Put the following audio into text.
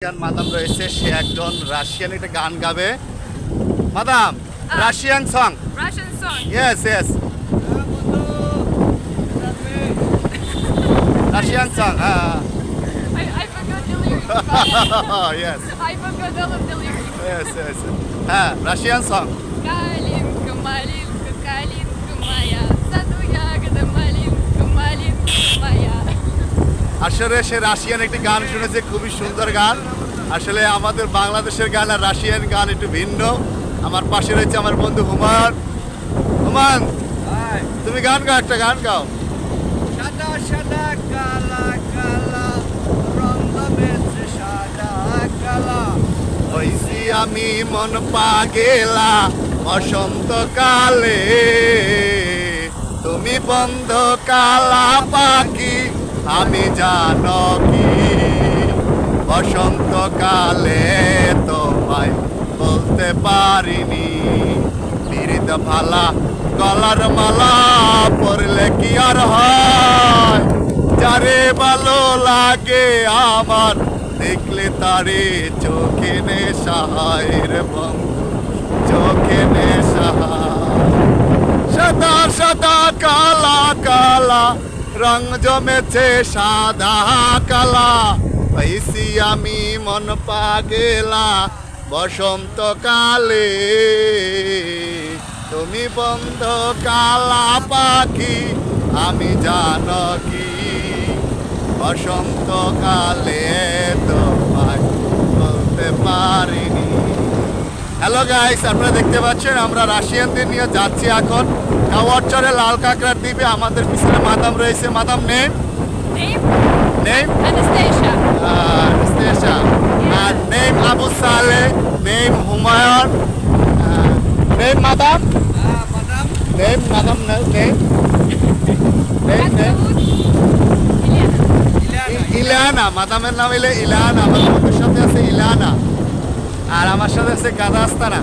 Madame রয়েছে, সে একজন Russian একটা গান গাবে। Madam, Russian song. Russian song. Yes yes, Russian song. I forgot the lyrics. Yes I forgot all of the lyrics. Yes yes, হ্যাঁ Russian song. Калинка, малинка, калинка моя, в саду ягода малинка, малинка моя. আসলে সে Russian একটি গান শুনেছে, খুবই সুন্দর গান। আসলে আমাদের বাংলাদেশের গান আর রাশিয়ান গান একটু ভিন্ন। আমার পাশে রয়েছে আমার বন্ধু হুমায়ুন। হুমায়ুন, তুমি গান গাও, একটা গান গাও। সাদা সাদা কালা কালা রং বেছে সাদা কালা হইছি আমি মন পাগেলা বসন্তকালে, তুমি বন্ধ কালা পাখি আমি জানো কি, বসন্তকালে তোমায় বলতে পারিনি, বিরিদ ভালা গলার মালা পরলে কি আর হয়, যারে ভালো লাগে আমার দেখলে তারে চোখে নেশায়ের বন্ধু, চোখে নেশায়। সাদা সাদা কালা কালা রং জমেছে সাদা কালা, হইছি আমি মন পাগেলা বসন্তকালে, তুমি বন্ধ কালা পাখি আমি জানো কি, বসন্তকালে তোমায় বলতে পারিনি। হ্যালো গাইস, আপনারা দেখতে পাচ্ছেন আমরা রাশিয়ানদের নিয়ে যাচ্ছি এখন কাওয়ারচরে লাল কাঁকড়ার দ্বীপে। আমাদের পিছনে মাদাম রয়েছে। Madam name Name? Name Anastasia. Anastasia, আর name Abu Saleh, name Humayun, name madam, madam name madam, name name Как name зовут? Елена. Elena. মাদামের নাম হইলে ইলানা। আমার বন্ধুর সাথে আছে ইলানা, আর আমার সাথে আছে কাদাস্তানা।